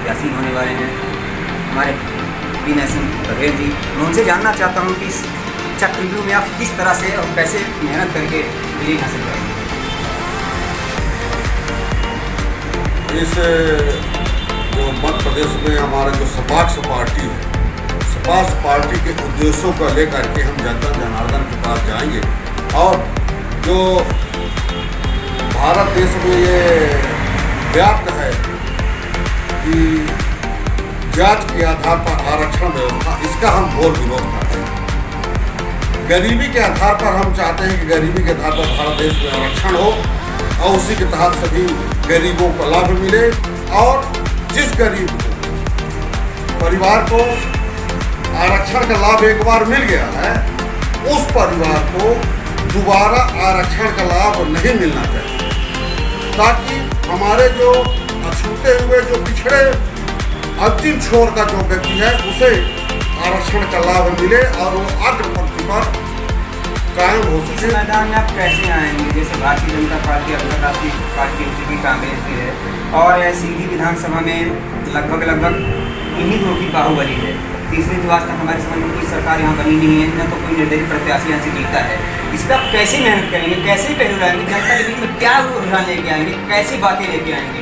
प्रत्याशी होने वाले हैं हमारे बीना सिंह बघेल जी। मैं उनसे जानना चाहता हूँ कि इस चक्रव्यूह में आप किस तरह से और कैसे मेहनत करके विजय हासिल करेंगे। इस जो मध्य प्रदेश में हमारा जो सपाक्ष पार्टी है, सपाक्ष पार्टी के उद्देश्यों को लेकर के हम जनता जनार्दन के पास जाएंगे और जो भारत देश में ये व्याप्त है कि जात के आधार पर आरक्षण व्यवस्था, इसका हम घोर विरोध करते हैं। गरीबी के आधार पर हम चाहते हैं कि गरीबी के आधार पर भारत देश में आरक्षण हो और उसी के तहत सभी गरीबों को लाभ मिले और जिस गरीब को परिवार को आरक्षण का लाभ एक बार मिल गया है, उस परिवार को दोबारा आरक्षण का लाभ नहीं मिलना चाहिए, ताकि हमारे जो अछूते हुए जो पिछड़े अंतिम छोर का जो व्यक्ति है उसे आरक्षण का लाभ मिले और वो अग्रपंक्ति पर कायम हो सके। मैदान में आप कैसे आएंगे? जैसे भारतीय जनता पार्टी अपना राष्ट्रीय पार्टी हो चुकी, कांग्रेस भी है और सीधी विधानसभा में लगभग इन्हीं दो की बाहुबली है। तीसरी तो आज तक हमारे समझ में कोई सरकार यहाँ बनी नहीं है, न तो कोई निर्दलीय प्रत्याशी यहाँ से जीता है। इस पर आप कैसे मेहनत करेंगे, कैसे पहलू लाएंगे, जनता के बीच में क्या रुझान लेके आएंगे, कैसी बातें लेके आएंगे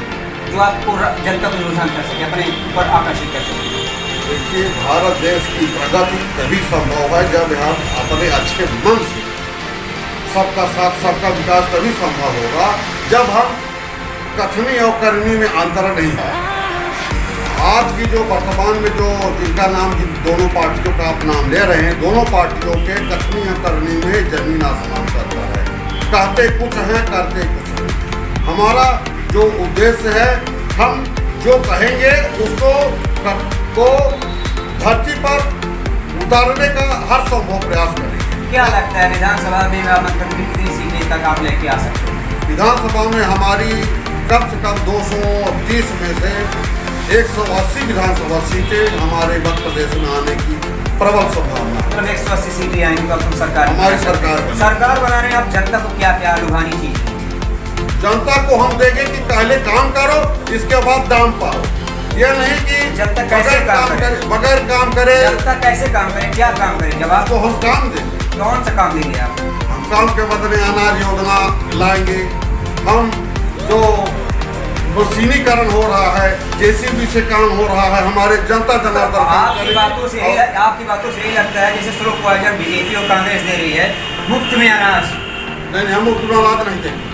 जो आपको जनता को रुझान कर सके, अपने ऊपर आकर्षित कर सके। देखिए, भारत देश की प्रगति तभी संभव है जब हम अपने अच्छे मन से, सबका साथ सबका विकास तभी संभव होगा जब हम कथनी और करनी में अंतर नहीं है। आज की जो वर्तमान में जो जिनका नाम जिन दोनों पार्टियों का आप नाम ले रहे हैं, दोनों पार्टियों के कथनी और करनी में जमीन आसमान का अंतर है। कहते कुछ हैं, करते कुछ हैं। हमारा जो उद्देश्य है, हम जो कहेंगे उसको को धरती पर उतारने का हर संभव प्रयास करेंगे। क्या लगता है विधानसभा में कितनी सीटें तक आप लेके आ सकते हैं? विधानसभा में हमारी कम से कम 230 में से 180 विधानसभा सीटें हमारे मध्य प्रदेश में आने की प्रबल संभावना है। 180 सीटें आएंगी तो अब सरकार, हमारी सरकार बनाने में आप जनता को क्या क्या लुभानी चाहिए? जनता को हम देंगे कि पहले काम करो, इसके बाद दाम पाओ। ये नहीं कि जनता कैसे काम करे, बगैर काम करे। जनता कैसे काम करे, क्या काम करे? जवाब तो हम काम देंगे। कौन सा काम देंगे आप? हम काम के बदले अनाज योजना लाएंगे। हम जो मशीनीकरण हो रहा है, जेसीबी से काम हो रहा है, हमारे जनता जनार्दन। आपकी बातों से यही लगता है जैसे स्लो पॉइजन बीजेपी और कांग्रेस दे रही है मुफ्त में अनाज। नहीं, हम मुफ्त में अनाज नहीं देंगे।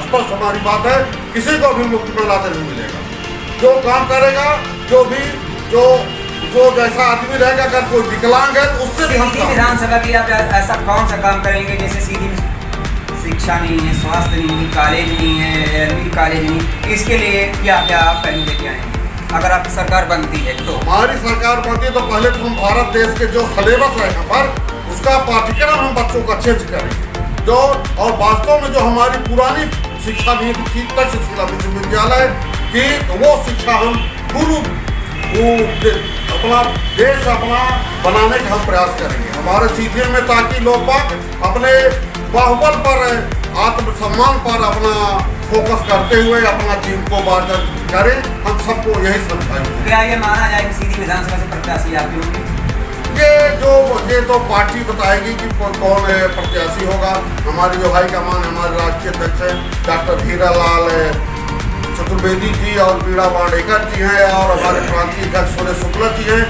स्पष्ट हमारी बात है, किसी को भी मुफ्त में अनाज नहीं मिलेगा। जो काम करेगा, जो जैसा आदमी रहेगा, अगर कोई विकलांग है उससे भी हम विधानसभा की आप ऐसा कौन सा काम करेंगे? जैसे सीधी शिक्षा नहीं है, स्वास्थ्य नहीं है, कॉलेज नहीं है, एलबी कॉलेज नहीं, इसके लिए क्या क्या आप पहले लेके आएंगे अगर आपकी सरकार बनती है? तो हमारी सरकार बनती है तो पहले तो हम भारत देश के जो सिलेबस है यहाँ पर, उसका पाठ्यक्रम हम बच्चों का चेंज करेंगे। जो और वास्तव में जो हमारी पुरानी शिक्षा नीति थी, तक्षशिला विश्वविद्यालय की, तो वो शिक्षा हम अपना देश अपना बनाने का हम प्रयास करेंगे हमारे सीधे में, ताकि लोग अपने बाहुबल पर, आत्मसम्मान पर अपना फोकस करते हुए अपना जीवन को बार्जन करें। हम सबको यही समझाएंगे। क्या ये माना जाए कि सीधी विधानसभा से प्रत्याशी आपके होंगे? ये तो पार्टी बताएगी कि कौन प्रत्याशी होगा। हमारी जो हाईकमान, हमारे राष्ट्रीय अध्यक्ष है डॉक्टर हीरालाल चतुर्वेदी जी और बीड़ा वाडेकर जी हैं और हमारे प्रांतीय अध्यक्ष सुरेश शुक्ला जी हैं।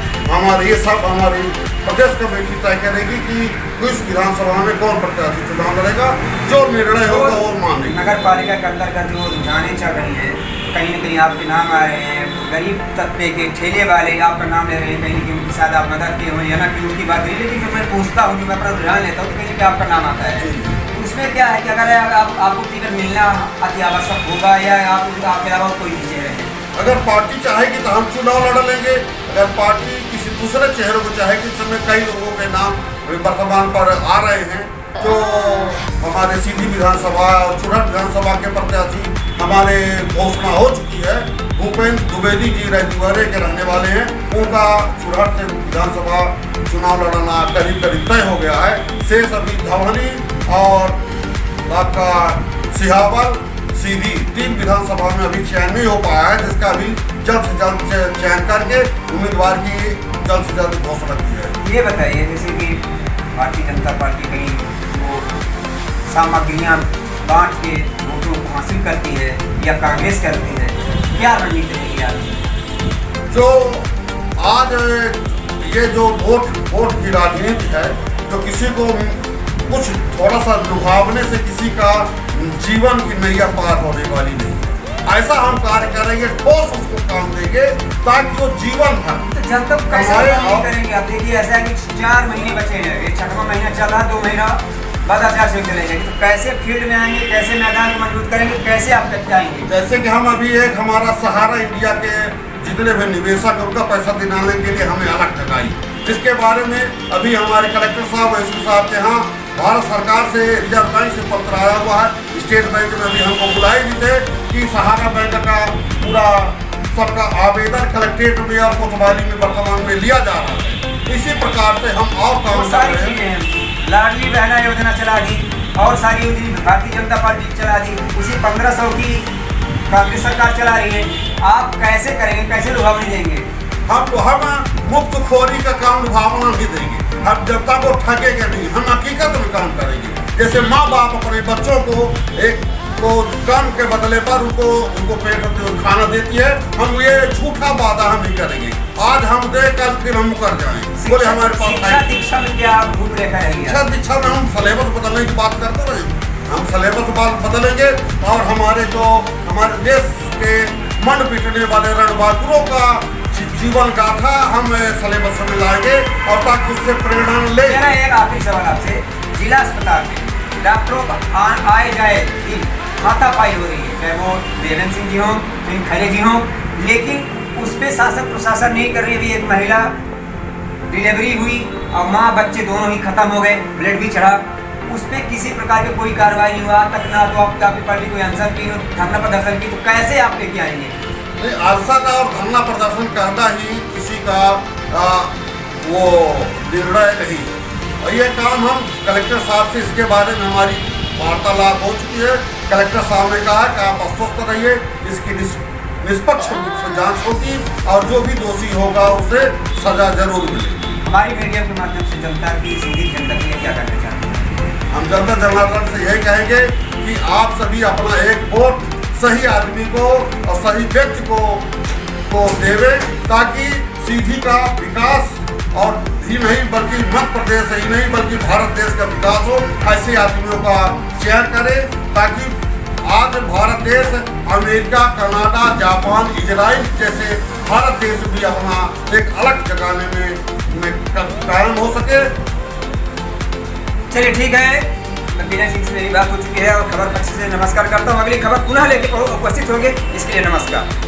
ये सब हमारी प्रदेश कमेटी तय करेगी कि किस विधानसभा में कौन प्रत्याशी चुनाव लड़ेगा। जो निर्णय होगा वो मानेंगे। नगर पालिका के अंतर्गत जो रुझानें चल रही हैं, कहीं न कहीं आपके नाम आ रहे हैं, गरीब तबके के ठेले वाले आपका नाम ले रहे हैं, कहीं न कहीं उनके साथ आप मदद किए हुए या ना कि उसकी बात नहीं, लेकिन जब मैं पूछता हूँ, मैं अपना रुझान लेता हूँ तो कहीं आपका नाम आता है। उसमें क्या है कि अगर आपको टिकट मिलना अति आवश्यक होगा या आपके अलावा कोई चीज़ें रहें, अगर पार्टी चाहेगी तो हम चुनाव लड़ लेंगे। अगर पार्टी किसी दूसरे चेहरे को चाहेगी, इस समय कई लोगों के नाम वर्तमान पर आ रहे हैं जो हमारे सीधी विधानसभा और चुरहट विधानसभा के प्रत्याशी हमारे घोषणा हो चुकी है। भूपेंद्र द्विवेदी जी रजवाड़े के रहने वाले हैं, उनका चुरहट से विधानसभा चुनाव लड़ना करीब तय हो गया है। शेष अभी धवनी और आपका सिहावल सीधी 3 विधानसभा में अभी चयन नहीं हो पाया है, जिसका अभी जल्द से जल्द चयन करके उम्मीदवार की जल्द से जल्द घोषणा की जाए। ये बताइए, जैसे कि भारतीय जनता पार्टी कहीं वो सामग्रियाँ बांट के वोटों को हासिल करती है या कांग्रेस करती है, क्या रणनीति रहेगी आपकी? जो आज ये जो वोट की राजनीति है, जो किसी को कुछ थोड़ा सा लुभावने से किसी का जीवन की नैया पार होने वाली नहीं है। ऐसा हम कार्य करेंगे, ठोस उसको काम देंगे ताकि वो जीवन भर। तो जब तक कैसे करेंगे? आप देखिए, ऐसा है कि 4 महीने बचे हैं, एक 6वां महीना चल रहा, 2 महीना बाद आचार संहिता चले जाएगी, तो कैसे फील्ड में आएंगे, कैसे मैदान को मजबूत करेंगे, कैसे आप तक जाएंगे? जैसे कि हम अभी एक हमारा सहारा इंडिया के जितने भी निवेशक उनका पैसा दिलाने के लिए हमने अलग लगाई, जिसके बारे में अभी हमारे कलेक्टर साहब एसपी साहब के यहाँ भारत सरकार से रिजर्व बैंक से पत्र आया हुआ है। स्टेट बैंक में अभी हमको बुलाए भी थे कि सहारा बैंक का पूरा सबका आवेदन कलेक्ट्रेट में और कोतवाली में वर्तमान में लिया जा रहा है। इसी प्रकार से हम और काम कर सारी रहे चीजें हैं। हैं, लाडली बहना योजना चला दी और सारी योजना भारतीय जनता पार्टी चला दी, उसी 1500 की कांग्रेस सरकार चला रही है। आप कैसे करेंगे, कैसे लुभावनी देंगे? हम मुफ्त खोरी का काम लुभावना नहीं देंगे, हम जनता को ठगेंगे नहीं, हम हकीकत में काम करेंगे। जैसे माँ बाप अपने बच्चों को एक को काम के बदले पर उनको पेट खाना देती है, हम ये झूठा वादा हम नहीं करेंगे। आज हम दे कल फिर हम मुकर जाएं। बोले हमारे पास शिक्षा दीक्षा में क्या रूपरेखा रहेगी? शिक्षा दीक्षा में हम सिलेबस बदलने की बात करते रहे, हम सिलेबस बदलेंगे और हमारे देश के मन पिटने वाले रणबांकुरों का जीवन गाथा हम सिलेबस में लाएंगे और ताकि उससे प्रेरणा ले। मेरा एक आखिरी सवाल आपसे, जिला अस्पताल में डॉक्टरों का आए जाए दिन हाथापाई हो रही है, चाहे वो देवेंद्र सिंह जी हों, सिंह खरे जी हों, लेकिन उस पर शासन प्रशासन नहीं कर रही। अभी एक महिला डिलीवरी हुई और माँ बच्चे दोनों ही खत्म हो गए, ब्लड भी चढ़ा, उस पर किसी प्रकार की कोई कार्रवाई नहीं हुआ तक, ना तो आपकी पार्टी कोई आंसर की, धरना प्रदर्शन की, तो कैसे आप लेके आएंगे? आलसा का और धरना प्रदर्शन करना ही किसी का वो निर्णय नहीं। और ये काम हम कलेक्टर साहब से इसके बारे में हमारी वार्तालाप हो चुकी है। कलेक्टर साहब ने कहा कि आप आश्वस्त रहिए, इसकी निष्पक्ष रूप से जांच होगी और जो भी दोषी होगा उसे सजा जरूर मिलेगी। हमारी मीडिया के माध्यम से जनता की, सीधी जनता के लिए क्या करना चाहते हैं? हम जनता जनार्दन से यही कहेंगे कि आप सभी अपना एक वोट सही आदमी को और सही व्यक्ति को देवे, ताकि सीधी का विकास और ही नहीं बल्कि मध्य प्रदेश ही नहीं बल्कि भारत देश का विकास हो। ऐसे आदमियों का चयन करें ताकि आज भारत देश अमेरिका, कनाडा, जापान, इजराइल जैसे भारत देश भी अपना एक अलग जगाने में कायम हो सके। चलिए ठीक है, विनय सिंह से मेरी बात हो चुकी है और खबर पक्ष से नमस्कार करता हूँ। अगली खबर पुनः लेके उपस्थित होंगे, इसके लिए नमस्कार।